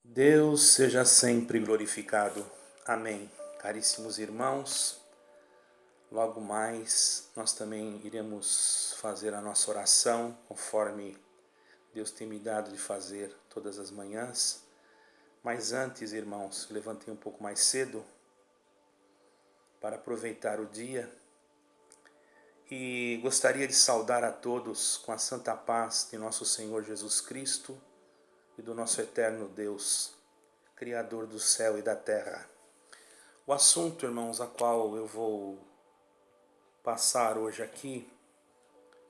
Deus seja sempre glorificado. Amém. Caríssimos irmãos, logo mais nós também iremos fazer a nossa oração, conforme Deus tem me dado de fazer todas as manhãs. Mas antes, irmãos, levantei um pouco mais cedo para aproveitar o dia e gostaria de saudar a todos com a santa paz de nosso Senhor Jesus Cristo e do nosso eterno Deus, Criador do céu e da terra. O assunto, irmãos, a qual eu vou passar hoje aqui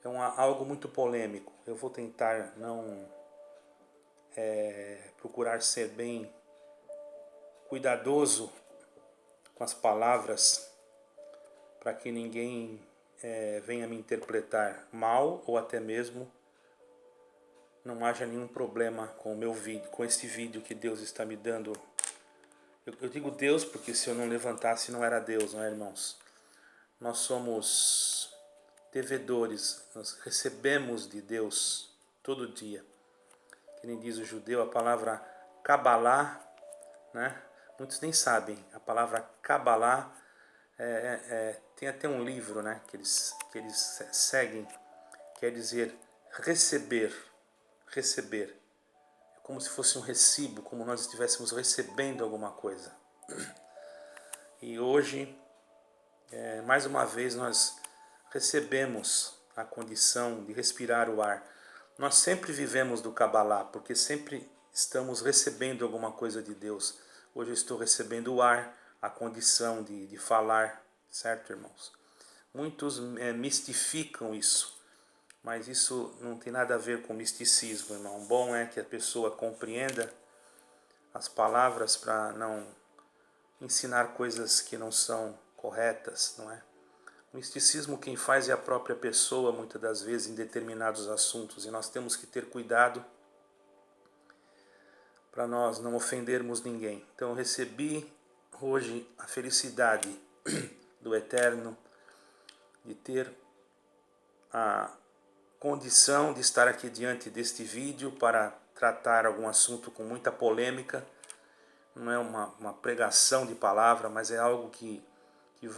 é algo muito polêmico. Eu vou tentar não procurar ser bem cuidadoso com as palavras para que ninguém venha me interpretar mal ou até mesmo não haja nenhum problema com o meu vídeo, com este vídeo que Deus está me dando. Eu digo Deus porque se eu não levantasse não era Deus, não é, irmãos? Nós somos devedores, nós recebemos de Deus todo dia. Que nem diz o judeu, a palavra Kabbalah, né? Muitos nem sabem, a palavra Kabbalah tem até um livro, né, que eles seguem, quer dizer receber, receber. É como se fosse um recibo, como nós estivéssemos recebendo alguma coisa. E hoje, mais uma vez, nós recebemos a condição de respirar o ar. Nós sempre vivemos do Kabbalah, porque sempre estamos recebendo alguma coisa de Deus. Hoje eu estou recebendo o ar, a condição de falar, certo, irmãos? Muitos mistificam isso, mas isso não tem nada a ver com misticismo, irmão. O bom é que a pessoa compreenda as palavras para não ensinar coisas que não são corretas, não é? O misticismo quem faz é a própria pessoa, muitas das vezes, em determinados assuntos. E nós temos que ter cuidado para nós não ofendermos ninguém. Então eu recebi hoje a felicidade do Eterno de ter a condição de estar aqui diante deste vídeo para tratar algum assunto com muita polêmica. Não é uma pregação de palavra, mas é algo que eu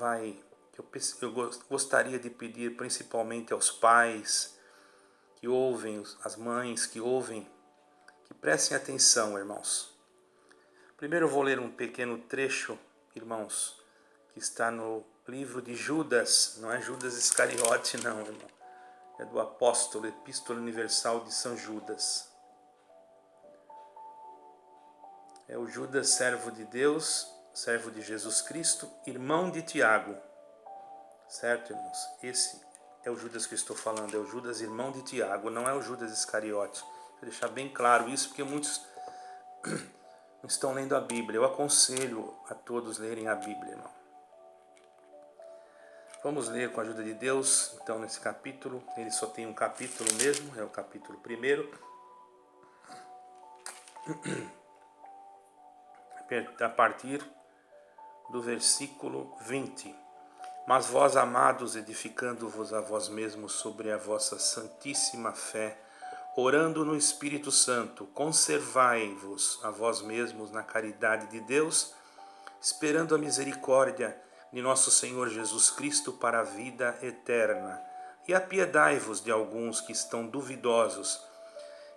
gostaria de pedir principalmente aos pais que ouvem, as mães que ouvem, que prestem atenção, irmãos. Primeiro eu vou ler um pequeno trecho, irmãos, que está no livro de Judas, não é Judas Iscariote não, irmão. É do apóstolo, Epístola Universal de São Judas. É o Judas, servo de Deus, servo de Jesus Cristo, irmão de Tiago. Certo, irmãos? Esse é o Judas que eu estou falando, é o Judas, irmão de Tiago, não é o Judas Iscariote. Vou deixar bem claro isso, porque muitos não estão lendo a Bíblia. Eu aconselho a todos lerem a Bíblia, irmão. Vamos ler com a ajuda de Deus, então, nesse capítulo. Ele só tem um capítulo mesmo, é o capítulo 1. A partir do versículo 20. Mas vós, amados, edificando-vos a vós mesmos sobre a vossa santíssima fé, orando no Espírito Santo, conservai-vos a vós mesmos na caridade de Deus, esperando a misericórdia de nosso Senhor Jesus Cristo para a vida eterna. E apiedai-vos de alguns que estão duvidosos,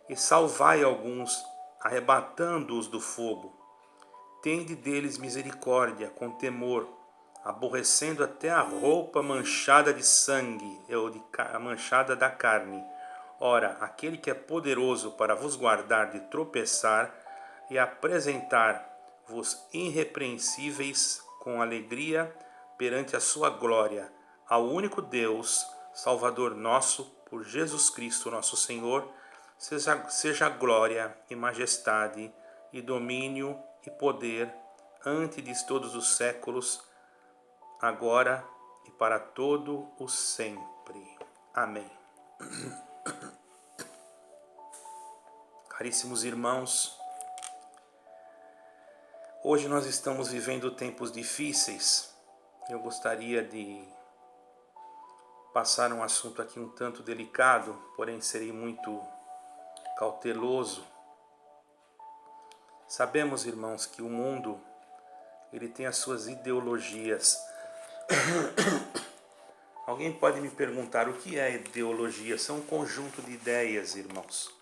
e salvai alguns, arrebatando-os do fogo. Tende deles misericórdia, com temor, aborrecendo até a roupa manchada de sangue, a manchada da carne. Ora, aquele que é poderoso para vos guardar de tropeçar e apresentar-vos irrepreensíveis com alegria perante a sua glória, ao único Deus, Salvador nosso, por Jesus Cristo nosso Senhor, seja glória e majestade e domínio e poder antes de todos os séculos, agora e para todo o sempre. Amém. Caríssimos irmãos, hoje nós estamos vivendo tempos difíceis. Eu gostaria de passar um assunto aqui um tanto delicado, porém serei muito cauteloso. Sabemos, irmãos, que o mundo ele tem as suas ideologias. Alguém pode me perguntar o que é ideologia? São um conjunto de ideias, irmãos.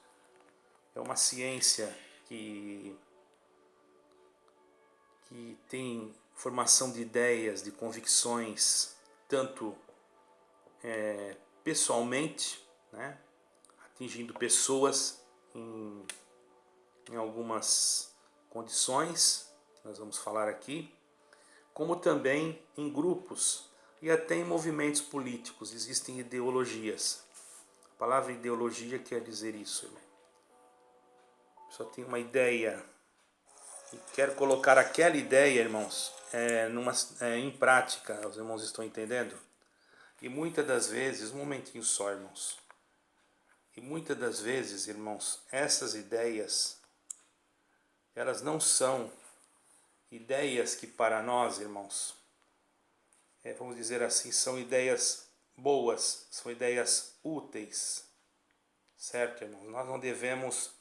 É uma ciência que tem formação de ideias, de convicções, tanto pessoalmente, né, atingindo pessoas em algumas condições, que nós vamos falar aqui, como também em grupos e até em movimentos políticos. Existem ideologias. A palavra ideologia quer dizer isso, irmão. Só tem uma ideia e quer colocar aquela ideia, irmãos, em prática. Os irmãos estão entendendo? E muitas das vezes, um momentinho só, irmãos. E muitas das vezes, irmãos, essas ideias, elas não são ideias que para nós, irmãos, vamos dizer assim, são ideias boas, são ideias úteis, certo, irmãos? Nós não devemos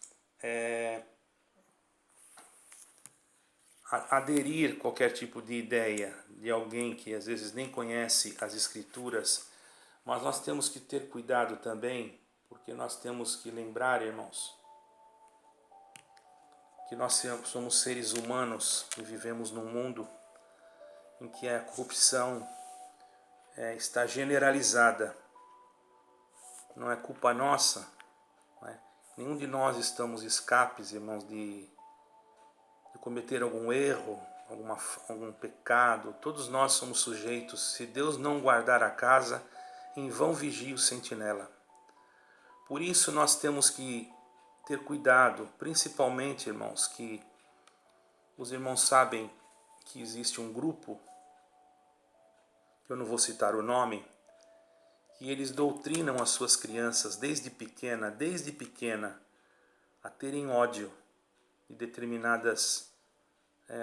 aderir a qualquer tipo de ideia de alguém que às vezes nem conhece as escrituras, mas nós temos que ter cuidado também, porque nós temos que lembrar, irmãos, que nós somos seres humanos e vivemos num mundo em que a corrupção está generalizada. Não é culpa nossa, não é? Nenhum de nós estamos escapes, irmãos, de cometer algum erro, algum pecado. Todos nós somos sujeitos. Se Deus não guardar a casa, em vão vigia o sentinela. Por isso nós temos que ter cuidado, principalmente, irmãos, que os irmãos sabem que existe um grupo, eu não vou citar o nome, que eles doutrinam as suas crianças desde pequena, a terem ódio de determinadas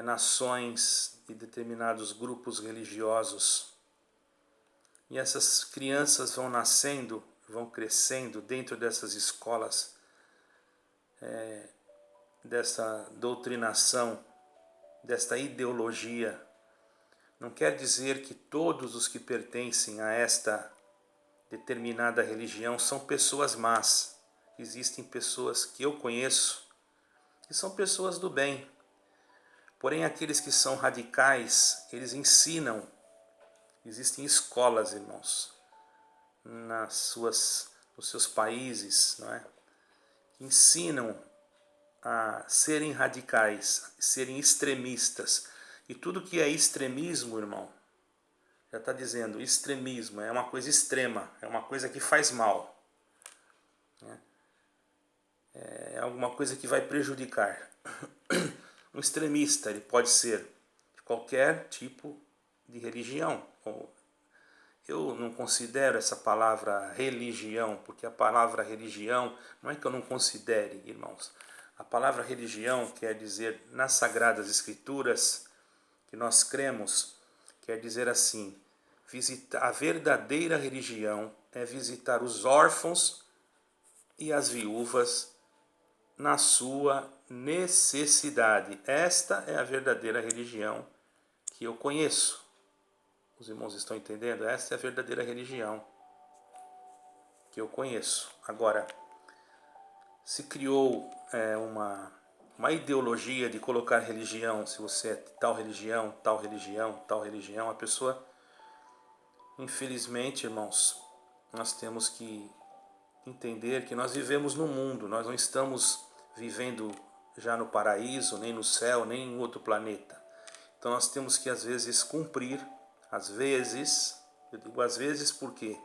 nações, de determinados grupos religiosos. E essas crianças vão nascendo, vão crescendo dentro dessas escolas, dessa doutrinação, desta ideologia. Não quer dizer que todos os que pertencem a esta determinada religião são pessoas más. Existem pessoas que eu conheço que são pessoas do bem. Porém, aqueles que são radicais, eles ensinam. Existem escolas, irmãos, nos seus países, não é? Que ensinam a serem radicais, serem extremistas. E tudo que é extremismo, irmão, já está dizendo, extremismo é uma coisa extrema, é uma coisa que faz mal, né? É alguma coisa que vai prejudicar. Um extremista, ele pode ser de qualquer tipo de religião. Eu não considero essa palavra religião, porque a palavra religião não é que eu não considere, irmãos. A palavra religião quer dizer, nas Sagradas Escrituras, que nós cremos, quer dizer assim, a verdadeira religião é visitar os órfãos e as viúvas na sua necessidade. Esta é a verdadeira religião que eu conheço. Os irmãos estão entendendo? Esta é a verdadeira religião que eu conheço. Agora, se criou uma ideologia de colocar religião, se você é tal religião, tal religião, tal religião, a pessoa, infelizmente, irmãos, nós temos que entender que nós vivemos no mundo, nós não estamos vivendo já no paraíso, nem no céu, nem em outro planeta. Então nós temos que às vezes cumprir, às vezes, eu digo às vezes por quê?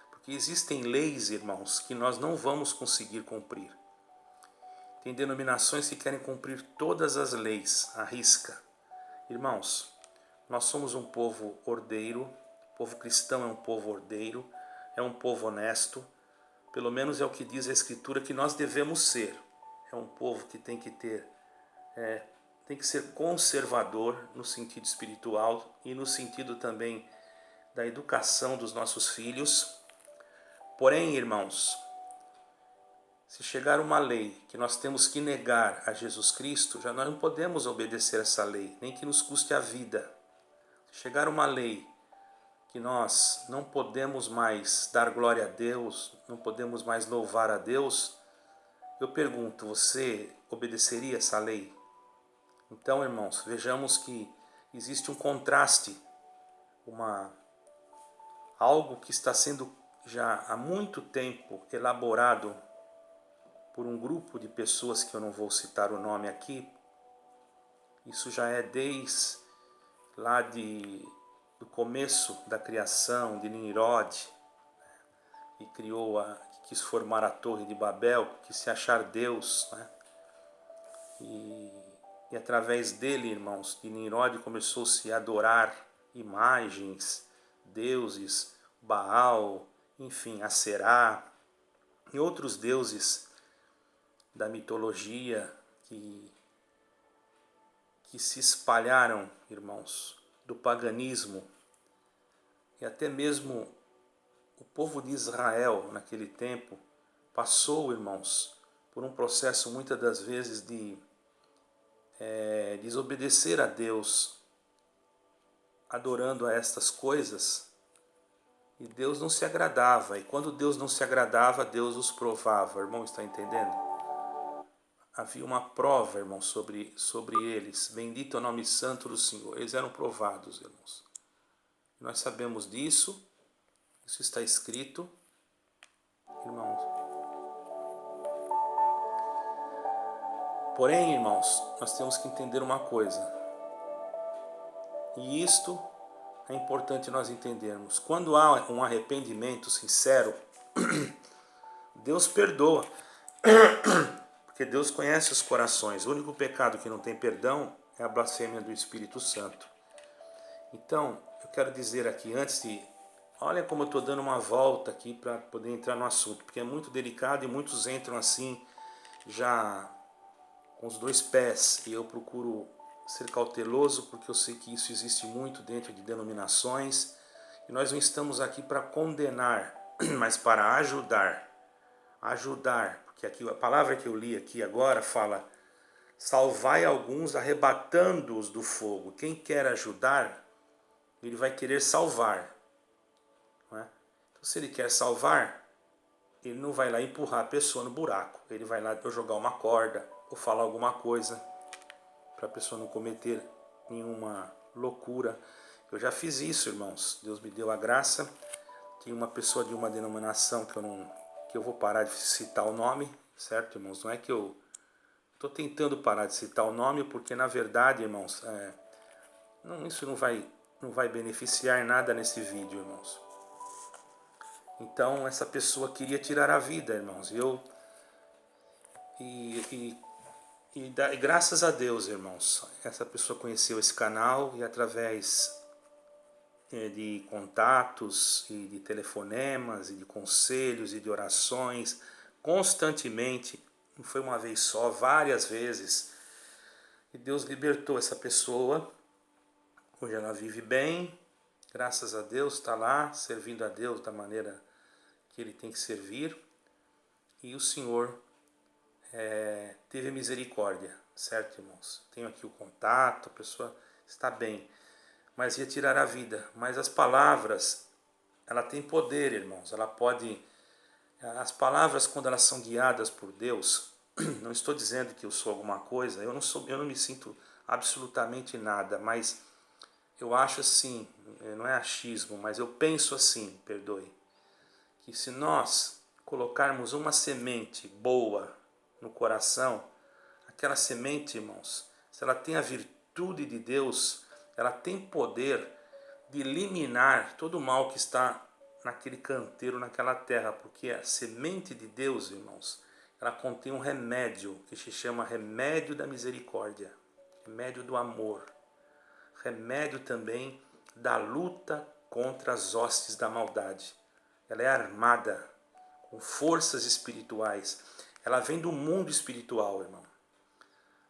Porque existem leis, irmãos, que nós não vamos conseguir cumprir. Tem denominações que querem cumprir todas as leis, à risca. Irmãos, nós somos um povo ordeiro, o povo cristão é um povo ordeiro, é um povo honesto, pelo menos é o que diz a Escritura que nós devemos ser. É um povo que tem que ser conservador no sentido espiritual e no sentido também da educação dos nossos filhos. Porém, irmãos, Se chegar uma lei que nós temos que negar a Jesus Cristo, já nós não podemos obedecer essa lei, nem que nos custe a vida. Se chegar uma lei que nós não podemos mais dar glória a Deus, não podemos mais louvar a Deus, eu pergunto, você obedeceria essa lei? Então, irmãos, vejamos que existe um contraste, algo que está sendo já há muito tempo elaborado por um grupo de pessoas que eu não vou citar o nome aqui. Isso já é desde lá do começo da criação de Nimrod, que que quis formar a Torre de Babel, que quis se achar Deus, né? E através dele, irmãos, de Nimrod começou-se a adorar imagens, deuses, Baal, enfim, Aserá e outros deuses da mitologia que se espalharam, irmãos, do paganismo. E até mesmo o povo de Israel, naquele tempo, passou, irmãos, por um processo muitas das vezes de desobedecer a Deus, adorando a estas coisas, e Deus não se agradava. E quando Deus não se agradava, Deus os provava. Irmão, está entendendo? Havia uma prova, irmãos, sobre eles. Bendito é o nome santo do Senhor. Eles eram provados, irmãos. Nós sabemos disso. Isso está escrito, irmãos. Porém, irmãos, nós temos que entender uma coisa. E isto é importante nós entendermos. Quando há um arrependimento sincero, Deus perdoa. Porque Deus conhece os corações. O único pecado que não tem perdão é a blasfêmia do Espírito Santo. Então, eu quero dizer aqui, antes de... Olha como eu estou dando uma volta aqui para poder entrar no assunto, porque é muito delicado e muitos entram assim, já com os dois pés. E eu procuro ser cauteloso, porque eu sei que isso existe muito dentro de denominações. E nós não estamos aqui para condenar, mas para ajudar. Ajudar. Porque aqui, a palavra que eu li aqui agora fala: salvai alguns arrebatando-os do fogo. Quem quer ajudar, ele vai querer salvar, não é? Então, se ele quer salvar, ele não vai lá empurrar a pessoa no buraco. Ele vai lá jogar uma corda ou falar alguma coisa para a pessoa não cometer nenhuma loucura. Eu já fiz isso, irmãos. Deus me deu a graça. Tinha uma pessoa de uma denominação que eu vou parar de citar o nome, certo, irmãos? Não é que eu estou tentando parar de citar o nome, porque na verdade, irmãos, isso não vai beneficiar nada nesse vídeo, irmãos. Então essa pessoa queria tirar a vida, irmãos. E graças a Deus, irmãos, essa pessoa conheceu esse canal e através de contatos e de telefonemas e de conselhos e de orações, constantemente, não foi uma vez só, várias vezes, e Deus libertou essa pessoa. Hoje ela vive bem, graças a Deus, está lá servindo a Deus da maneira que ele tem que servir, e o Senhor teve misericórdia, certo, irmãos? Tenho aqui o contato, a pessoa está bem, mas ia tirar a vida. Mas as palavras, ela tem poder, irmãos. Ela pode... As palavras, quando elas são guiadas por Deus, não estou dizendo que eu sou alguma coisa, eu não me sinto absolutamente nada, mas eu acho assim, não é achismo, mas eu penso assim, perdoe, que se nós colocarmos uma semente boa no coração, aquela semente, irmãos, se ela tem a virtude de Deus, ela tem poder de eliminar todo o mal que está naquele canteiro, naquela terra, porque a semente de Deus, irmãos, ela contém um remédio que se chama remédio da misericórdia, remédio do amor, remédio também da luta contra as hostes da maldade. Ela é armada com forças espirituais. Ela vem do mundo espiritual, irmão.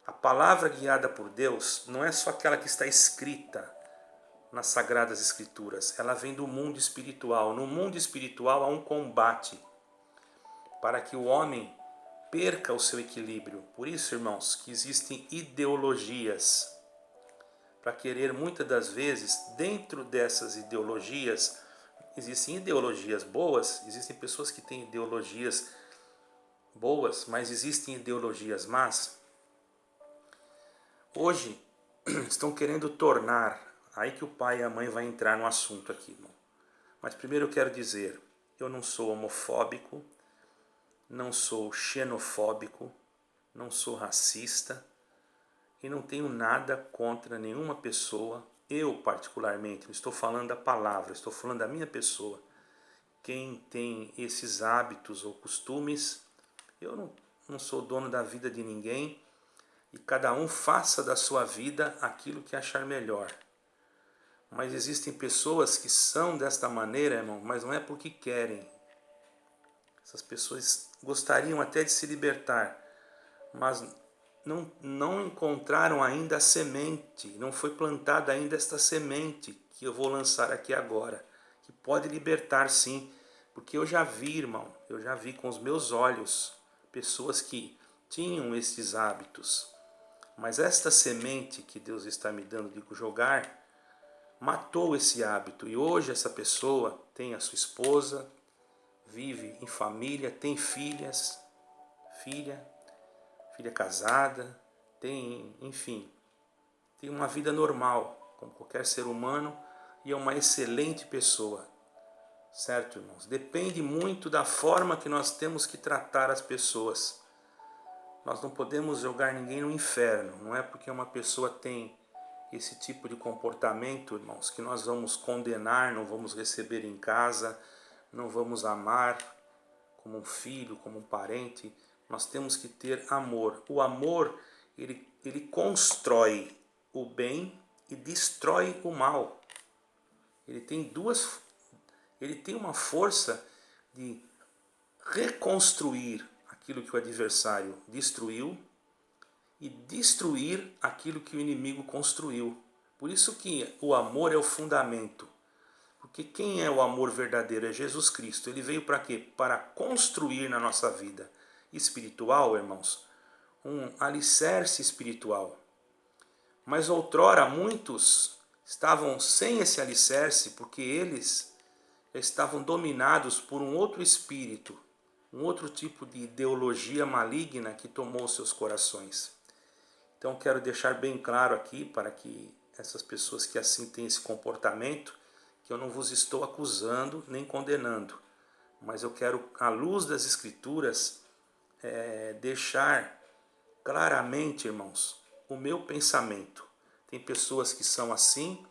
A palavra guiada por Deus não é só aquela que está escrita nas Sagradas Escrituras. Ela vem do mundo espiritual. No mundo espiritual há um combate para que o homem perca o seu equilíbrio. Por isso, irmãos, que existem ideologias. Para querer, muitas das vezes, dentro dessas ideologias, existem ideologias boas, existem pessoas que têm ideologias boas, mas existem ideologias más. Hoje, estão querendo tornar, aí que o pai e a mãe vão entrar no assunto aqui, irmão. Mas primeiro eu quero dizer, eu não sou homofóbico, não sou xenofóbico, não sou racista e não tenho nada contra nenhuma pessoa. Eu particularmente, não estou falando da palavra, estou falando da minha pessoa. Quem tem esses hábitos ou costumes, eu não sou dono da vida de ninguém e cada um faça da sua vida aquilo que achar melhor. Mas existem pessoas que são desta maneira, irmão, mas não é porque querem. Essas pessoas gostariam até de se libertar, mas não encontraram ainda a semente, não foi plantada ainda esta semente que eu vou lançar aqui agora, que pode libertar sim, porque eu já vi, irmão, eu já vi com os meus olhos pessoas que tinham esses hábitos, mas esta semente que Deus está me dando de jogar, matou esse hábito e hoje essa pessoa tem a sua esposa, vive em família, tem filha casada, tem, enfim, tem uma vida normal, como qualquer ser humano, e é uma excelente pessoa, certo, irmãos? Depende muito da forma que nós temos que tratar as pessoas. Nós não podemos jogar ninguém no inferno, não é porque uma pessoa tem esse tipo de comportamento, irmãos, que nós vamos condenar, não vamos receber em casa, não vamos amar como um filho, como um parente. Nós temos que ter amor. O amor, ele constrói o bem e destrói o mal. Ele tem uma força de reconstruir aquilo que o adversário destruiu e destruir aquilo que o inimigo construiu. Por isso que o amor é o fundamento. Porque quem é o amor verdadeiro? É Jesus Cristo. Ele veio para quê? Para construir na nossa vida espiritual, irmãos, um alicerce espiritual. Mas outrora muitos estavam sem esse alicerce porque eles estavam dominados por um outro espírito, um outro tipo de ideologia maligna que tomou seus corações. Então quero deixar bem claro aqui para que essas pessoas que assim têm esse comportamento, que eu não vos estou acusando nem condenando, mas eu quero, à luz das Escrituras, deixar claramente, irmãos, o meu pensamento. Tem pessoas que são assim,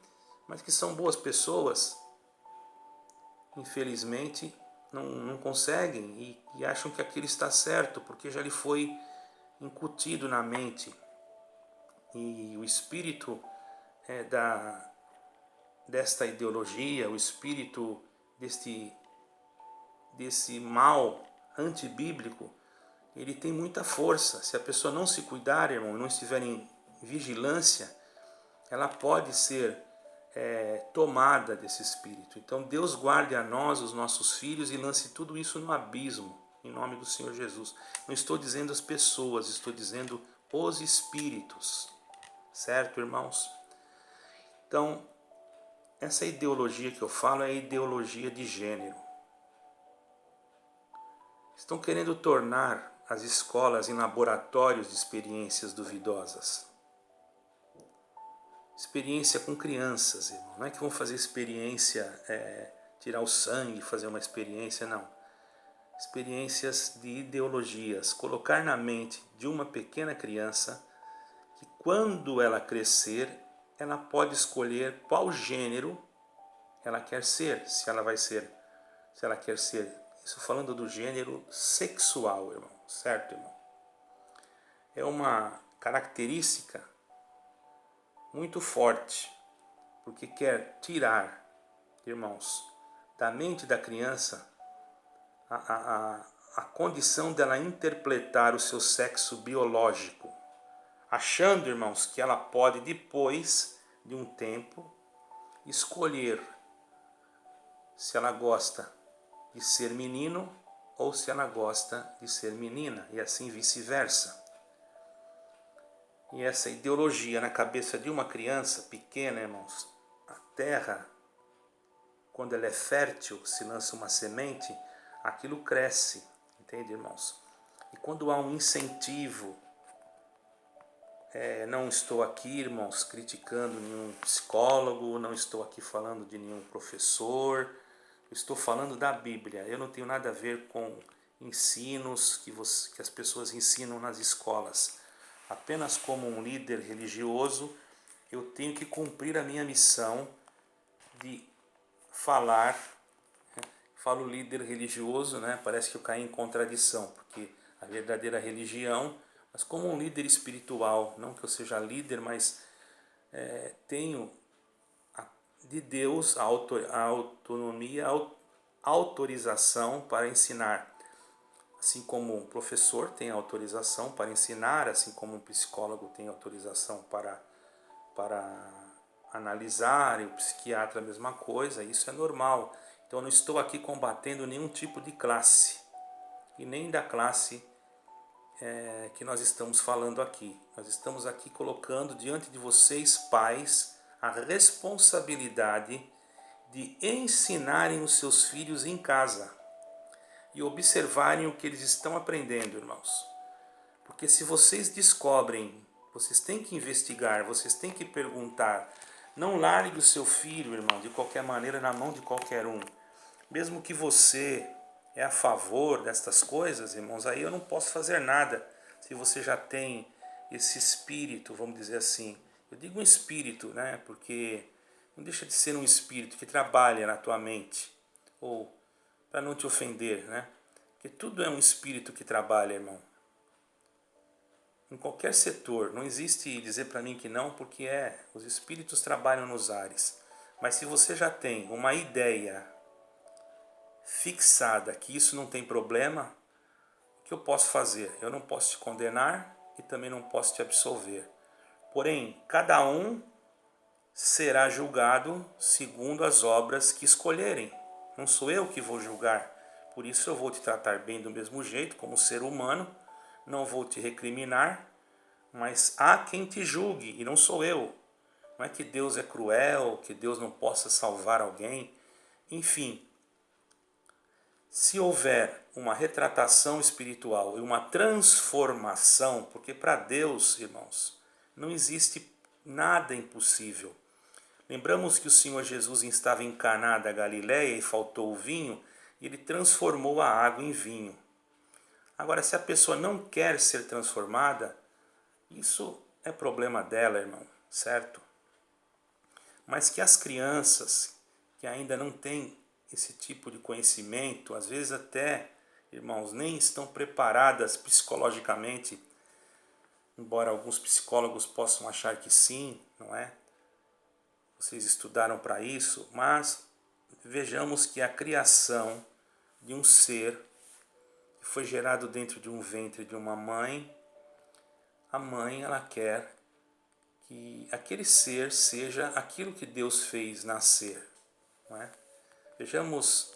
mas que são boas pessoas, infelizmente não conseguem e acham que aquilo está certo, porque já lhe foi incutido na mente. E o espírito desta ideologia, o espírito desse mal antibíblico, ele tem muita força. Se a pessoa não se cuidar, irmão, não estiver em vigilância, ela pode ser tomada desse espírito. Então Deus guarde a nós, os nossos filhos, e lance tudo isso no abismo, em nome do Senhor Jesus. Não estou dizendo as pessoas, estou dizendo os espíritos. Certo, irmãos? Então, essa ideologia que eu falo é a ideologia de gênero. Estão querendo tornar as escolas em laboratórios de experiências duvidosas. Experiência com crianças, irmão. Não é que vão fazer experiência, tirar o sangue, fazer uma experiência, não. Experiências de ideologias. Colocar na mente de uma pequena criança que quando ela crescer, ela pode escolher qual gênero ela quer ser. Se ela quer ser, isso falando do gênero sexual, irmão. Certo, irmão? É uma característica muito forte, porque quer tirar, irmãos, da mente da criança a condição dela interpretar o seu sexo biológico, achando, irmãos, que ela pode, depois de um tempo, escolher se ela gosta de ser menino ou se ela gosta de ser menina, e assim vice-versa. E essa ideologia na cabeça de uma criança pequena, irmãos, a terra, quando ela é fértil, se lança uma semente, aquilo cresce, entende, irmãos? E quando há um incentivo, não estou aqui, irmãos, criticando nenhum psicólogo, não estou aqui falando de nenhum professor, estou falando da Bíblia. Eu não tenho nada a ver com ensinos que as pessoas ensinam nas escolas. Apenas como um líder religioso, eu tenho que cumprir a minha missão de falar. Falo líder religioso, né? Parece que eu caí em contradição, porque a verdadeira religião, mas como um líder espiritual, não que eu seja líder, mas tenho de Deus a autonomia, a autorização para ensinar. Assim como um professor tem autorização para ensinar, assim como um psicólogo tem autorização para analisar, e o psiquiatra a mesma coisa, isso é normal. Então eu não estou aqui combatendo nenhum tipo de classe, e nem da classe que nós estamos falando aqui. Nós estamos aqui colocando diante de vocês, pais, a responsabilidade de ensinarem os seus filhos em casa e observarem o que eles estão aprendendo, irmãos. Porque se vocês descobrem, vocês têm que investigar, vocês têm que perguntar. Não largue o seu filho, irmão, de qualquer maneira na mão de qualquer um. Mesmo que você é a favor destas coisas, irmãos, aí eu não posso fazer nada. Se você já tem esse espírito, vamos dizer assim. Eu digo um espírito, né? Porque não deixa de ser um espírito que trabalha na tua mente. Ou, para não te ofender, né? Porque tudo é um espírito que trabalha, irmão. Em qualquer setor, não existe dizer para mim que não, porque os espíritos trabalham nos ares. Mas se você já tem uma ideia fixada que isso não tem problema, o que eu posso fazer? Eu não posso te condenar e também não posso te absolver. Porém, cada um será julgado segundo as obras que escolherem. Não sou eu que vou julgar. Por isso eu vou te tratar bem do mesmo jeito, como ser humano. Não vou te recriminar, mas há quem te julgue, e não sou eu. Não é que Deus é cruel, que Deus não possa salvar alguém. Enfim, se houver uma retratação espiritual e uma transformação, porque para Deus, irmãos, não existe nada impossível. Lembramos que o Senhor Jesus estava em Caná da Galileia e faltou o vinho, e ele transformou a água em vinho. Agora, se a pessoa não quer ser transformada, isso é problema dela, irmão, certo? Mas que as crianças que ainda não têm esse tipo de conhecimento, às vezes até, irmãos, nem estão preparadas psicologicamente, embora alguns psicólogos possam achar que sim, não é? Vocês estudaram para isso, mas vejamos que a criação de um ser que foi gerado dentro de um ventre de uma mãe, a mãe ela quer que aquele ser seja aquilo que Deus fez nascer, não é? Vejamos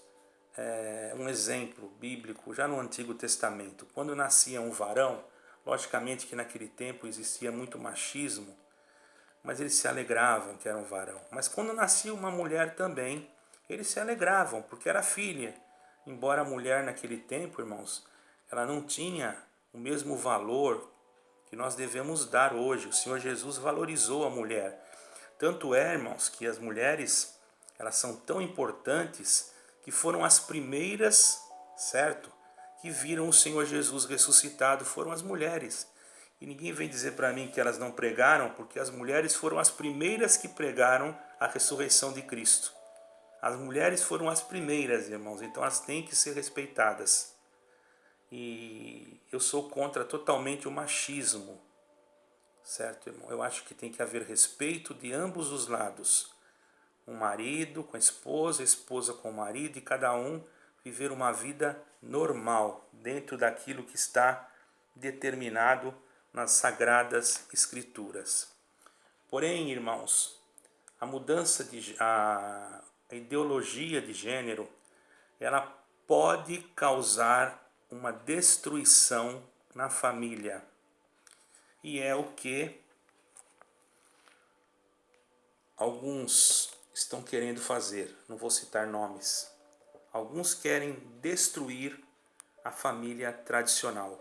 um exemplo bíblico já no Antigo Testamento. Quando nascia um varão, logicamente que naquele tempo existia muito machismo, mas eles se alegravam que era um varão. Mas quando nascia uma mulher também, eles se alegravam, porque era filha. Embora a mulher naquele tempo, irmãos, ela não tinha o mesmo valor que nós devemos dar hoje. O Senhor Jesus valorizou a mulher. Tanto é, irmãos, que as mulheres, elas são tão importantes que foram as primeiras, certo? Que viram o Senhor Jesus ressuscitado, foram as mulheres. E ninguém vem dizer para mim que elas não pregaram, porque as mulheres foram as primeiras que pregaram a ressurreição de Cristo. As mulheres foram as primeiras, irmãos, então elas têm que ser respeitadas. E eu sou contra totalmente o machismo, certo, irmão? Eu acho que tem que haver respeito de ambos os lados. Um marido com a esposa com o marido, e cada um viver uma vida normal, dentro daquilo que está determinado nas Sagradas Escrituras. Porém, irmãos, a ideologia de gênero, ela pode causar uma destruição na família. E é o que alguns estão querendo fazer. Não vou citar nomes. Alguns querem destruir a família tradicional.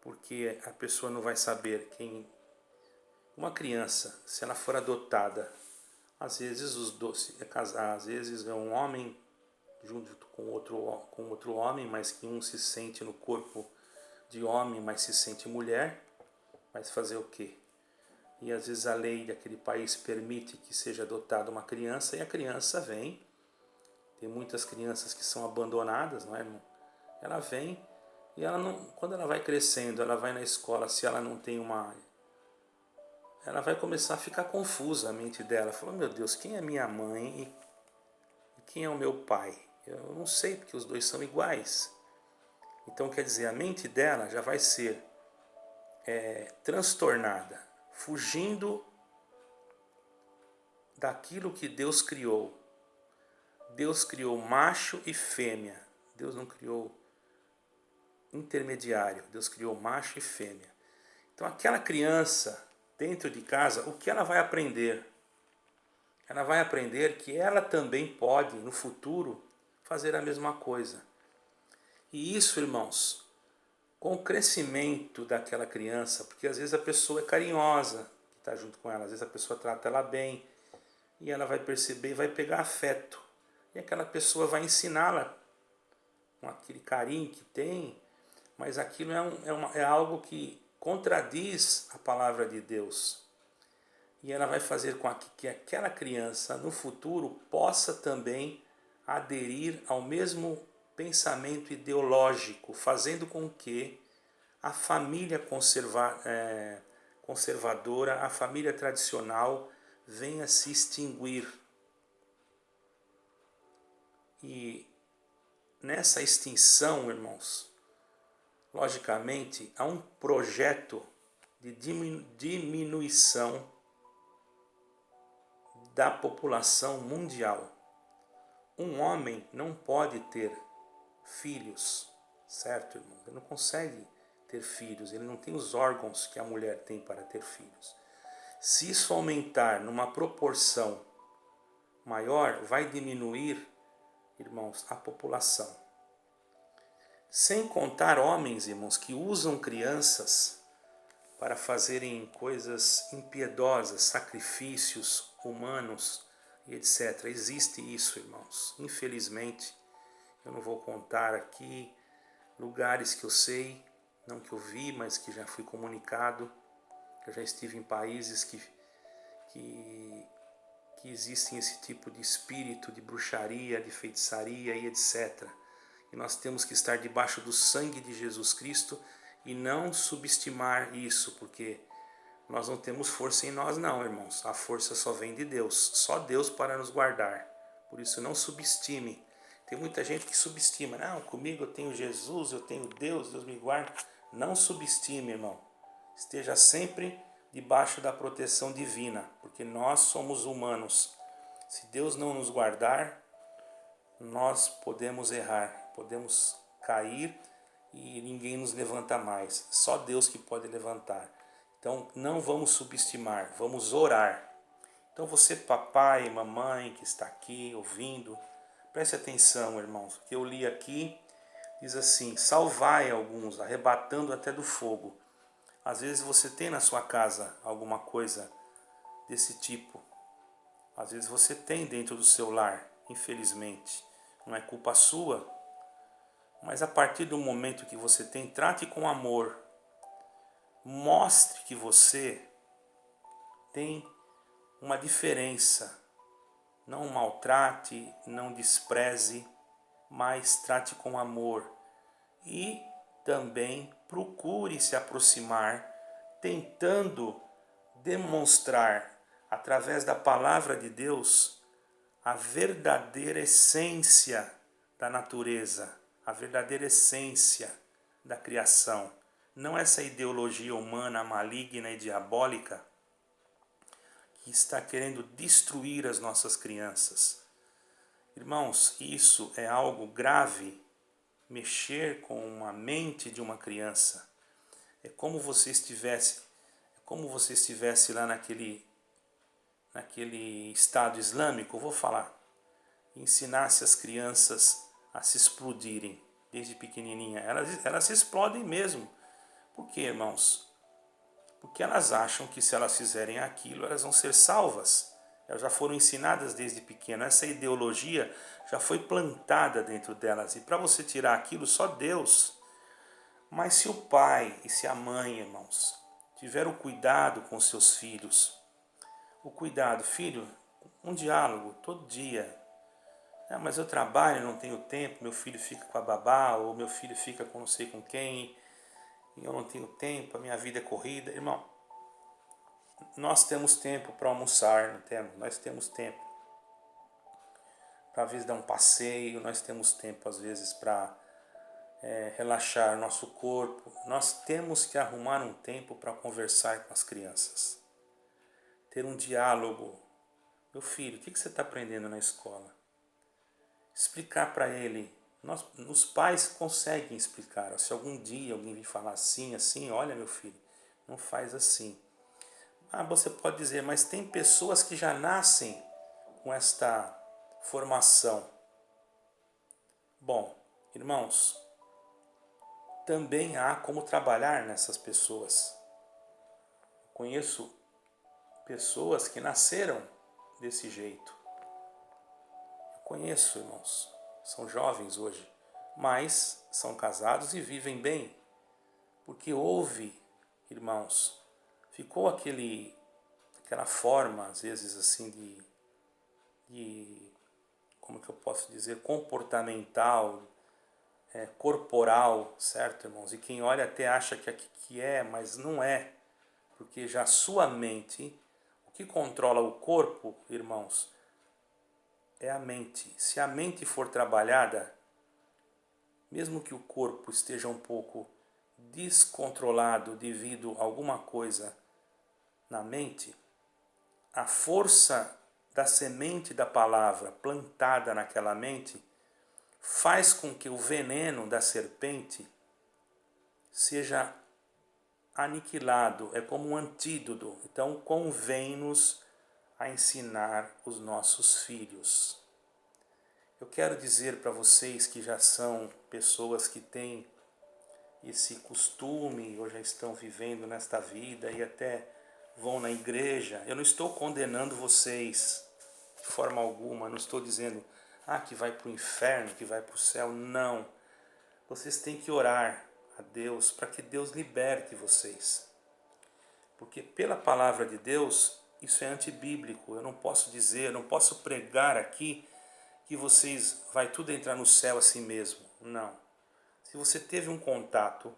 Porque a pessoa não vai saber quem... Uma criança, se ela for adotada, às vezes às vezes é um homem junto com outro homem, mas que um se sente no corpo de homem, mas se sente mulher, mas fazer o quê? E às vezes a lei daquele país permite que seja adotada uma criança, e a criança vem, tem muitas crianças que são abandonadas, não é? Ela vem e ela não, quando ela vai crescendo, ela vai na escola, se ela não tem ela vai começar a ficar confusa a mente dela, falando, meu Deus, quem é minha mãe e quem é o meu pai? Eu não sei, porque os dois são iguais. Então, quer dizer, a mente dela já vai ser transtornada, fugindo daquilo que Deus criou. Deus criou macho e fêmea. Deus não criou intermediário. Deus criou macho e fêmea. Então, aquela criança dentro de casa, o que ela vai aprender? Ela vai aprender que ela também pode, no futuro, fazer a mesma coisa. E isso, irmãos, com o crescimento daquela criança, porque às vezes a pessoa é carinhosa, que está junto com ela, às vezes a pessoa trata ela bem, e ela vai perceber e vai pegar afeto. E aquela pessoa vai ensiná-la com aquele carinho que tem, mas aquilo é algo que contradiz a palavra de Deus. E ela vai fazer com que aquela criança, no futuro, possa também aderir ao mesmo pensamento ideológico, fazendo com que a família conservadora, a família tradicional, venha se extinguir. E nessa extinção, irmãos, logicamente, há um projeto de diminuição da população mundial. Um homem não pode ter filhos, certo, irmão? Ele não consegue ter filhos, ele não tem os órgãos que a mulher tem para ter filhos. Se isso aumentar numa proporção maior, vai diminuir, irmãos, a população. Sem contar homens, irmãos, que usam crianças para fazerem coisas impiedosas, sacrifícios humanos e etc. Existe isso, irmãos. Infelizmente, eu não vou contar aqui lugares que eu sei, não que eu vi, mas que já fui comunicado. Eu já estive em países que existem esse tipo de espírito de bruxaria, de feitiçaria e etc. E nós temos que estar debaixo do sangue de Jesus Cristo e não subestimar isso, porque nós não temos força em nós não, irmãos. A força só vem de Deus, só Deus para nos guardar. Por isso não subestime. Tem muita gente que subestima. Não, comigo eu tenho Jesus, eu tenho Deus, Deus me guarda. Não subestime, irmão. Esteja sempre debaixo da proteção divina, porque nós somos humanos. Se Deus não nos guardar, nós podemos errar, podemos cair e ninguém nos levanta mais. Só Deus que pode levantar. Então não vamos subestimar, vamos orar. Então você, papai, mamãe que está aqui ouvindo, preste atenção, irmãos. O que eu li aqui diz assim: salvai alguns, arrebatando até do fogo. Às vezes você tem na sua casa alguma coisa desse tipo. Às vezes você tem dentro do seu lar, infelizmente. Não é culpa sua, mas a partir do momento que você tem, trate com amor. Mostre que você tem uma diferença. Não maltrate, não despreze, mas trate com amor. E também procure se aproximar, tentando demonstrar, através da palavra de Deus, a verdadeira essência da natureza, a verdadeira essência da criação. Não essa ideologia humana maligna e diabólica que está querendo destruir as nossas crianças. Irmãos, isso é algo grave. Mexer com a mente de uma criança é como você estivesse lá naquele Estado Islâmico, eu vou falar, e ensinasse as crianças a se explodirem desde pequenininha. Elas se explodem mesmo. Por quê, irmãos? Porque elas acham que se elas fizerem aquilo, elas vão ser salvas. Elas já foram ensinadas desde pequeno. Essa ideologia já foi plantada dentro delas. E para você tirar aquilo, só Deus. Mas se o pai e se a mãe, irmãos, tiver o cuidado com seus filhos, o cuidado, filho, um diálogo todo dia. Ah, mas eu trabalho, não tenho tempo, meu filho fica com a babá, ou meu filho fica com não sei com quem, e eu não tenho tempo, a minha vida é corrida. Irmão, nós temos tempo para almoçar, não temos? Nós temos tempo para às vezes dar um passeio, nós temos tempo às vezes para relaxar nosso corpo. Nós temos que arrumar um tempo para conversar com as crianças, ter um diálogo. Meu filho, o que você está aprendendo na escola? Explicar para ele. Os pais conseguem explicar. Se algum dia alguém vir falar assim, assim, olha meu filho, não faz assim. Ah, você pode dizer, mas tem pessoas que já nascem com esta formação. Bom, irmãos, também há como trabalhar nessas pessoas. Conheço pessoas que nasceram desse jeito. Eu conheço, irmãos, são jovens hoje, mas são casados e vivem bem. Porque houve, irmãos, ficou aquela forma, às vezes assim, como que eu posso dizer, comportamental, corporal, certo, irmãos? E quem olha até acha que é, mas não é, porque já sua mente, o que controla o corpo, irmãos, é a mente. Se a mente for trabalhada, mesmo que o corpo esteja um pouco descontrolado devido a alguma coisa na mente, a força da semente da palavra plantada naquela mente faz com que o veneno da serpente seja aniquilado, é como um antídoto. Então convém-nos a ensinar os nossos filhos. Eu quero dizer para vocês que já são pessoas que têm esse costume, ou já estão vivendo nesta vida e até vão na igreja. Eu não estou condenando vocês de forma alguma, não estou dizendo que vai para o inferno, que vai para o céu. Não. Vocês têm que orar a Deus para que Deus liberte vocês. Porque pela palavra de Deus, isso é antibíblico. Eu não posso dizer, eu não posso pregar aqui que vocês vai tudo entrar no céu assim mesmo. Não. Se você teve um contato,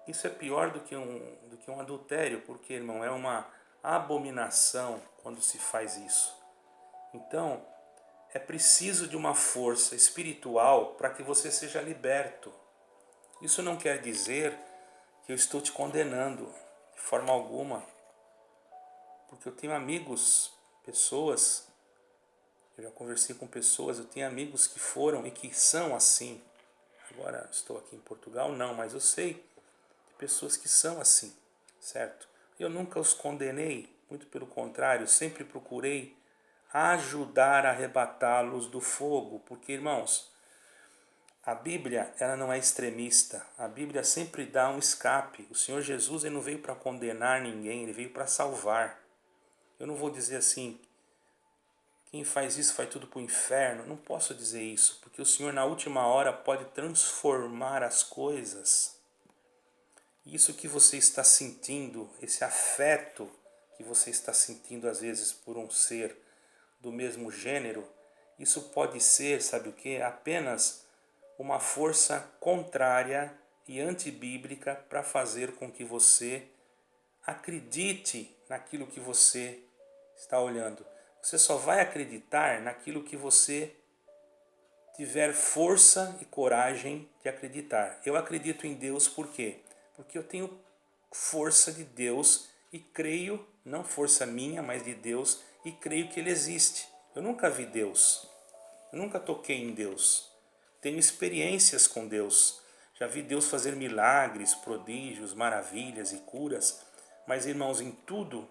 isso é pior do que um adultério, porque, irmão, é uma abominação quando se faz isso. Então, é preciso de uma força espiritual para que você seja liberto. Isso não quer dizer que eu estou te condenando de forma alguma, porque eu tenho amigos, pessoas, eu já conversei com pessoas, eu tenho amigos que foram e que são assim. Agora estou aqui em Portugal, não, mas eu sei de pessoas que são assim, certo? Eu nunca os condenei, muito pelo contrário, sempre procurei ajudar a arrebatá-los do fogo, porque, irmãos, a Bíblia ela não é extremista, a Bíblia sempre dá um escape. O Senhor Jesus ele não veio para condenar ninguém, ele veio para salvar. Eu não vou dizer assim, quem faz isso vai tudo para o inferno. Não posso dizer isso, porque o Senhor na última hora pode transformar as coisas. Isso que você está sentindo, esse afeto que você está sentindo às vezes por um ser do mesmo gênero, isso pode ser, sabe o que? Apenas uma força contrária e antibíblica para fazer com que você acredite naquilo que você está olhando. Você só vai acreditar naquilo que você tiver força e coragem de acreditar. Eu acredito em Deus por quê? Porque eu tenho força de Deus e creio não força minha, mas de Deus, e creio que Ele existe. Eu nunca vi Deus, eu nunca toquei em Deus, tenho experiências com Deus, já vi Deus fazer milagres, prodígios, maravilhas e curas, mas irmãos, em tudo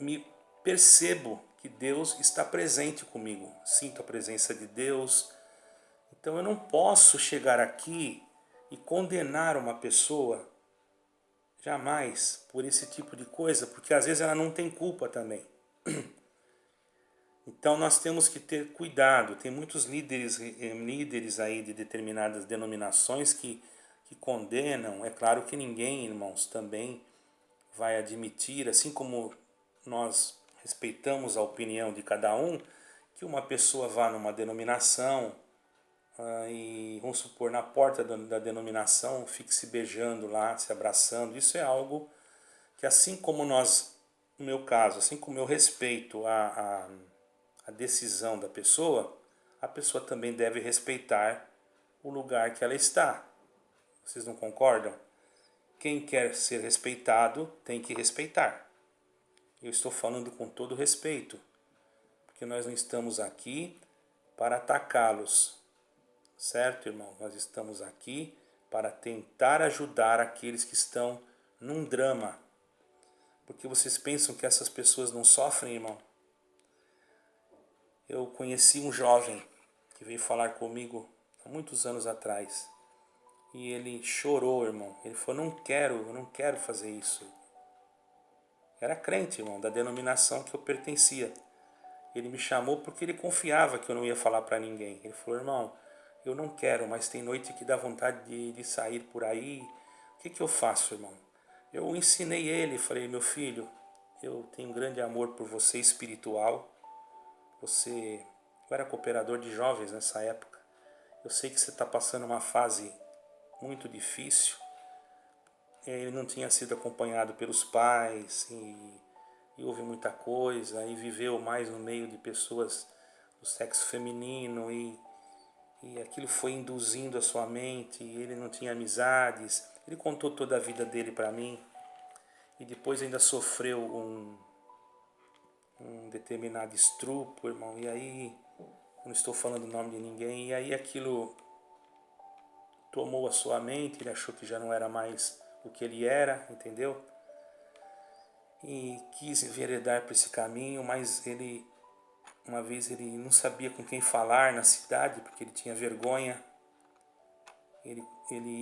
me percebo que Deus está presente comigo, sinto a presença de Deus. Então eu não posso chegar aqui e condenar uma pessoa, jamais, por esse tipo de coisa, porque às vezes ela não tem culpa também. Então nós temos que ter cuidado. Tem muitos líderes aí de determinadas denominações que condenam. É claro que ninguém, irmãos, também vai admitir, assim como nós respeitamos a opinião de cada um, que uma pessoa vá numa denominação e, vamos supor, na porta da denominação, fique se beijando lá, se abraçando. Isso é algo que, assim como nós, no meu caso, assim como eu respeito a decisão da pessoa, a pessoa também deve respeitar o lugar que ela está. Vocês não concordam? Quem quer ser respeitado tem que respeitar. Eu estou falando com todo respeito, porque nós não estamos aqui para atacá-los, certo, irmão? Nós estamos aqui para tentar ajudar aqueles que estão num drama. Porque vocês pensam que essas pessoas não sofrem, irmão? Eu conheci um jovem que veio falar comigo há muitos anos atrás. E ele chorou, irmão. Ele falou, eu não quero fazer isso. Era crente, irmão, da denominação que eu pertencia. Ele me chamou porque ele confiava que eu não ia falar para ninguém. Ele falou, irmão, eu não quero, mas tem noite que dá vontade de sair por aí. O que eu faço, irmão? Eu ensinei ele, falei, meu filho, eu tenho um grande amor por você espiritual. Eu era cooperador de jovens nessa época. Eu sei que você está passando uma fase muito difícil. Ele não tinha sido acompanhado pelos pais e houve muita coisa, e viveu mais no meio de pessoas do sexo feminino e aquilo foi induzindo a sua mente, e ele não tinha amizades. Ele contou toda a vida dele para mim e depois ainda sofreu um determinado estupro, irmão, e aí, não estou falando o nome de ninguém, e aí aquilo tomou a sua mente, ele achou que já não era mais o que ele era, entendeu? E quis enveredar por esse caminho, mas uma vez ele não sabia com quem falar na cidade, porque ele tinha vergonha. Ele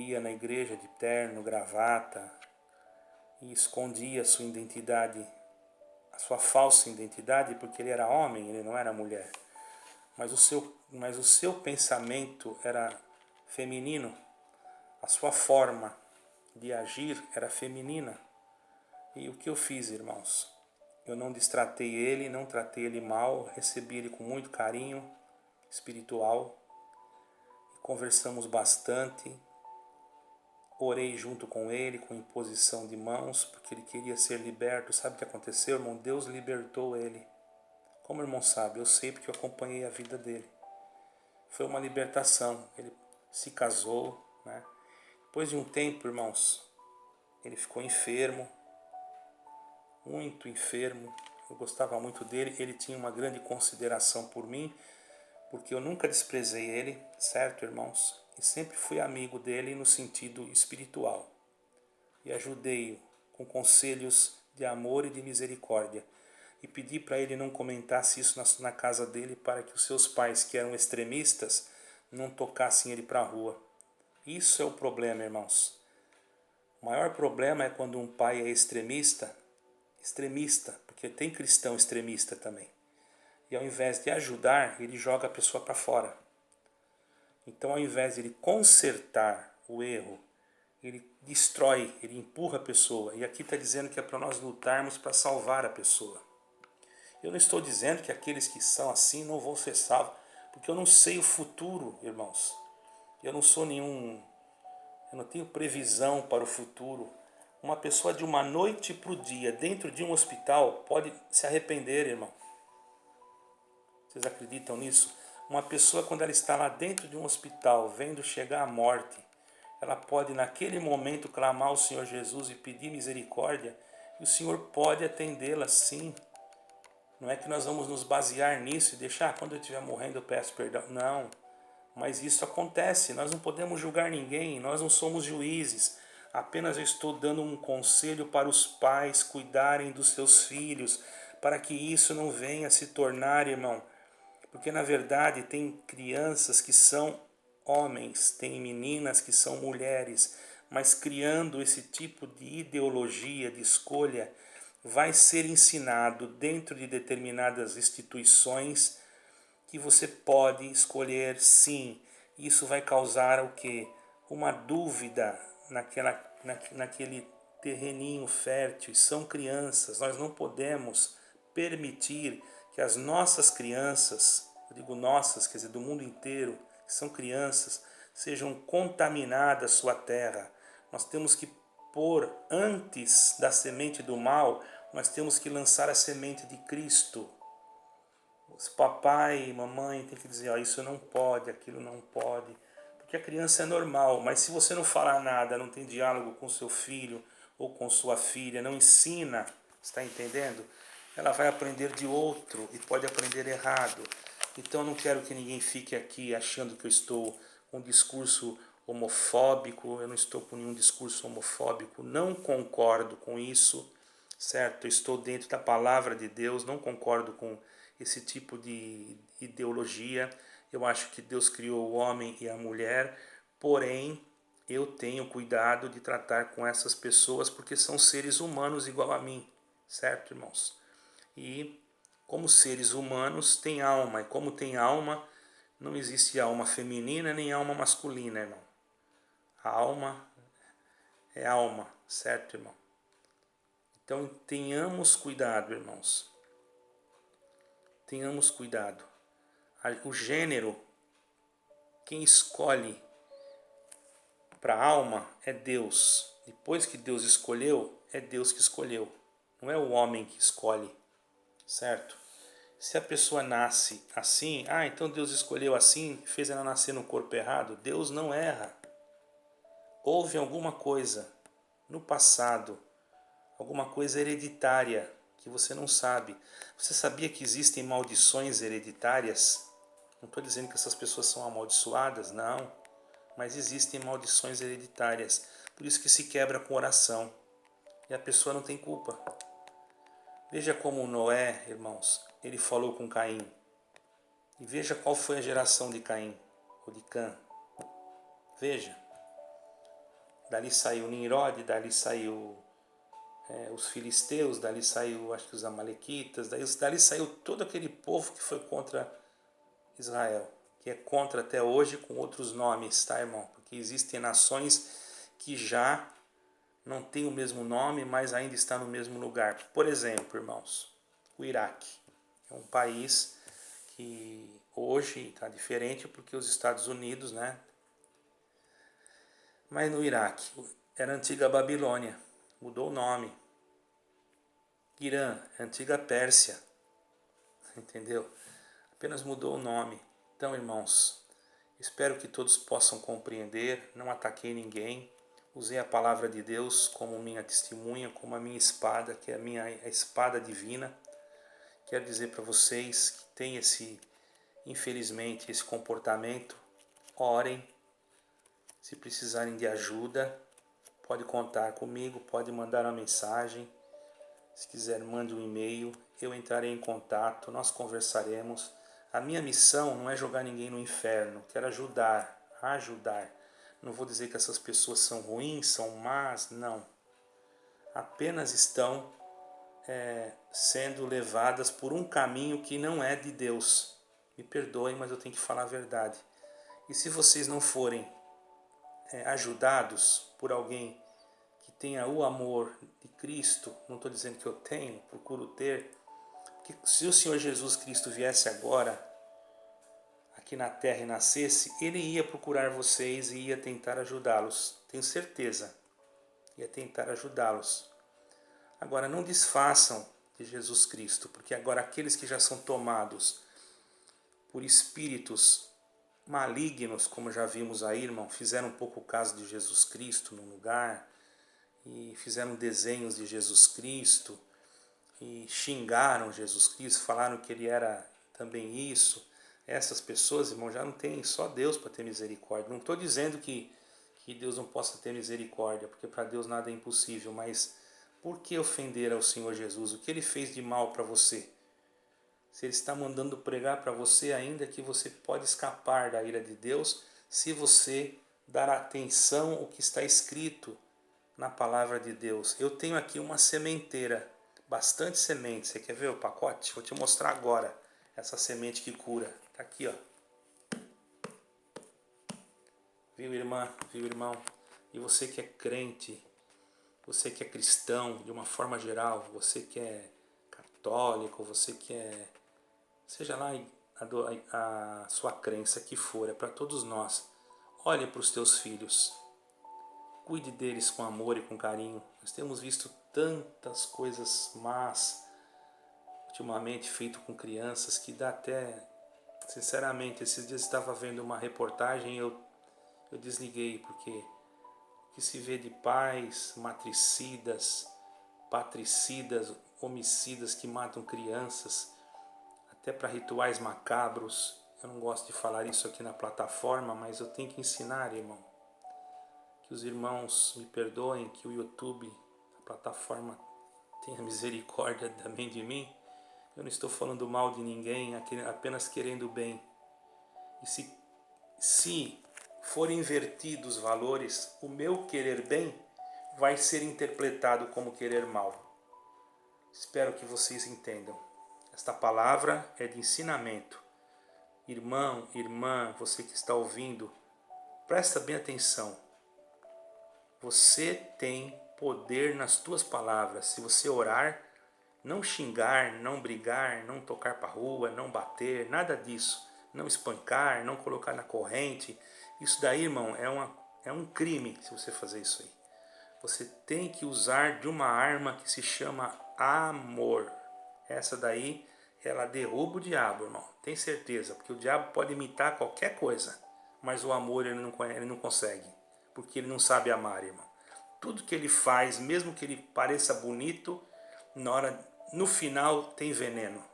ia na igreja de terno, gravata, e escondia a sua identidade, a sua falsa identidade, porque ele era homem, ele não era mulher. Mas o seu pensamento era feminino, a sua forma de agir era feminina. E o que eu fiz, irmãos? Eu não destratei ele, não tratei ele mal, recebi ele com muito carinho espiritual, conversamos bastante, orei junto com ele, com imposição de mãos, porque ele queria ser liberto. Sabe o que aconteceu, irmão? Deus libertou ele. Como o irmão sabe? Eu sei porque eu acompanhei a vida dele. Foi uma libertação, ele se casou, né? Depois de um tempo, irmãos, ele ficou enfermo, muito enfermo. Eu gostava muito dele, ele tinha uma grande consideração por mim, porque eu nunca desprezei ele, certo, irmãos? E sempre fui amigo dele no sentido espiritual. E ajudei-o com conselhos de amor e de misericórdia. E pedi para ele não comentasse isso na casa dele, para que os seus pais, que eram extremistas, não tocassem ele para a rua. Isso é o problema, irmãos. O maior problema é quando um pai é extremista, porque tem cristão extremista também. E ao invés de ajudar, ele joga a pessoa para fora. Então, ao invés de ele consertar o erro, ele destrói, ele empurra a pessoa. E aqui está dizendo que é para nós lutarmos para salvar a pessoa. Eu não estou dizendo que aqueles que são assim não vão ser salvos, porque eu não sei o futuro, irmãos. Eu não tenho previsão para o futuro. Uma pessoa de uma noite para o dia dentro de um hospital pode se arrepender, irmão. Vocês acreditam nisso? Uma pessoa, quando ela está lá dentro de um hospital, vendo chegar a morte, ela pode naquele momento clamar ao Senhor Jesus e pedir misericórdia, E o Senhor pode atendê-la sim. Não é que nós vamos nos basear nisso e deixar, quando eu estiver morrendo eu peço perdão. Não, mas isso acontece. Nós não podemos julgar ninguém, nós não somos juízes. Apenas eu estou dando um conselho para os pais cuidarem dos seus filhos, para que isso não venha a se tornar, irmão. Porque na verdade tem crianças que são homens, tem meninas que são mulheres, mas criando esse tipo de ideologia, de escolha, vai ser ensinado dentro de determinadas instituições que você pode escolher sim. Isso vai causar o que? Uma dúvida naquele terreninho fértil. São crianças, nós não podemos permitir que as nossas crianças, eu digo nossas, quer dizer, do mundo inteiro, que são crianças, sejam contaminadas sua terra. Nós temos que pôr antes da semente do mal, nós temos que lançar a semente de Cristo. Os papai e mamãe tem que dizer, ó, isso não pode, aquilo não pode, porque a criança é normal, mas se você não falar nada, não tem diálogo com seu filho ou com sua filha, não ensina, está entendendo? Ela vai aprender de outro e pode aprender errado. Então eu não quero que ninguém fique aqui achando que eu estou com um discurso homofóbico, eu não estou com nenhum discurso homofóbico, não concordo com isso, certo? Eu estou dentro da palavra de Deus, não concordo com esse tipo de ideologia. Eu acho que Deus criou o homem e a mulher, porém eu tenho cuidado de tratar com essas pessoas porque são seres humanos igual a mim, certo, irmãos? E como seres humanos têm alma, e como tem alma, não existe alma feminina nem alma masculina, irmão. A alma é alma, certo, irmão? Então tenhamos cuidado, irmãos. Tenhamos cuidado. O gênero, quem escolhe para a alma é Deus. Depois que Deus escolheu, é Deus que escolheu. Não é o homem que escolhe, certo? Se a pessoa nasce assim, então Deus escolheu assim, fez ela nascer no corpo errado. Deus não erra. Houve alguma coisa no passado, alguma coisa hereditária que você não sabe. Você sabia que existem maldições hereditárias? Não estou dizendo que essas pessoas são amaldiçoadas, não. Mas existem maldições hereditárias. Por isso que se quebra com oração. E a pessoa não tem culpa. Veja como Noé, irmãos, ele falou com Caim. E veja qual foi a geração de Caim, ou de Cã. Veja. Dali saiu Nimrod, dali saiu os filisteus, dali saiu, acho que os amalequitas, dali saiu todo aquele povo que foi contra Israel, que é contra até hoje com outros nomes, tá, irmão? Porque existem nações que já não têm o mesmo nome, mas ainda está no mesmo lugar. Por exemplo, irmãos, o Iraque é um país que hoje está diferente porque os Estados Unidos, né? Mas no Iraque era a antiga Babilônia, mudou o nome. Irã, antiga Pérsia, entendeu? Apenas mudou o nome. Então, irmãos, espero que todos possam compreender, não ataquei ninguém, usei a palavra de Deus como minha testemunha, como a minha espada, que é a espada divina. Quero dizer para vocês que tem infelizmente, esse comportamento, orem, se precisarem de ajuda, pode contar comigo, pode mandar uma mensagem. Se quiser, mande um e-mail, eu entrarei em contato, nós conversaremos. A minha missão não é jogar ninguém no inferno, quero ajudar. Não vou dizer que essas pessoas são ruins, são más, não. Apenas estão sendo levadas por um caminho que não é de Deus. Me perdoem, mas eu tenho que falar a verdade. E se vocês não forem ajudados por alguém que tenha o amor de Cristo, não estou dizendo que eu tenho, procuro ter, porque se o Senhor Jesus Cristo viesse agora aqui na terra e nascesse, ele ia procurar vocês e ia tentar ajudá-los, tenho certeza, ia tentar ajudá-los. Agora não desfaçam de Jesus Cristo, porque agora aqueles que já são tomados por espíritos malignos, como já vimos aí, irmão, fizeram um pouco o caso de Jesus Cristo num lugar, e fizeram desenhos de Jesus Cristo e xingaram Jesus Cristo, falaram que ele era também isso. Essas pessoas, irmão, já não tem só Deus para ter misericórdia. Não estou dizendo que Deus não possa ter misericórdia, porque para Deus nada é impossível, mas por que ofender ao Senhor Jesus? O que ele fez de mal para você? Se ele está mandando pregar para você, ainda que você pode escapar da ira de Deus, se você dar atenção ao que está escrito na palavra de Deus. Eu tenho aqui uma sementeira, bastante semente. Você quer ver o pacote? Vou te mostrar agora essa semente que cura. Está aqui, ó. Viu, irmã? Viu, irmão? E você que é crente, você que é cristão, de uma forma geral, você que é católico, você que é... seja lá a sua crença que for, é para todos nós. Olhe para os teus filhos. Cuide deles com amor e com carinho. Nós temos visto tantas coisas más ultimamente feito com crianças que dá até... Sinceramente, esses dias eu estava vendo uma reportagem e eu desliguei, porque o que se vê de pais matricidas, patricidas, homicidas que matam crianças, até para rituais macabros. Eu não gosto de falar isso aqui na plataforma, mas eu tenho que ensinar, irmão. Que os irmãos me perdoem, que o YouTube, a plataforma, tenha misericórdia também de mim. Eu não estou falando mal de ninguém, apenas querendo o bem. E se forem invertidos os valores, o meu querer bem vai ser interpretado como querer mal. Espero que vocês entendam. Esta palavra é de ensinamento. Irmão, irmã, você que está ouvindo, presta bem atenção. Você tem poder nas tuas palavras. Se você orar, não xingar, não brigar, não tocar para a rua, não bater, nada disso. Não espancar, não colocar na corrente. Isso daí, irmão, é um crime se você fazer isso aí. Você tem que usar de uma arma que se chama amor. Essa daí, ela derruba o diabo, irmão. Tem certeza, porque o diabo pode imitar qualquer coisa, mas o amor ele não consegue, porque ele não sabe amar, irmão. Tudo que ele faz, mesmo que ele pareça bonito, no final tem veneno.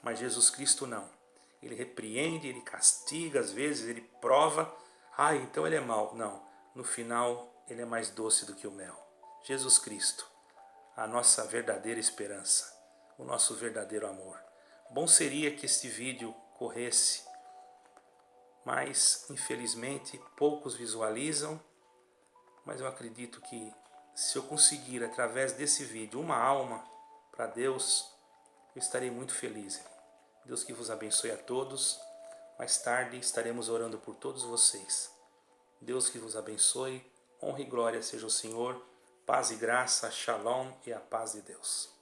Mas Jesus Cristo não. Ele repreende, ele castiga, às vezes ele prova. Ah, então ele é mau. Não, no final ele é mais doce do que o mel. Jesus Cristo, a nossa verdadeira esperança, o nosso verdadeiro amor. Bom seria que este vídeo corresse, mas infelizmente poucos visualizam. Mas eu acredito que se eu conseguir através desse vídeo uma alma para Deus, eu estarei muito feliz. Deus que vos abençoe a todos. Mais tarde estaremos orando por todos vocês. Deus que vos abençoe. Honra e glória seja o Senhor. Paz e graça, shalom e a paz de Deus.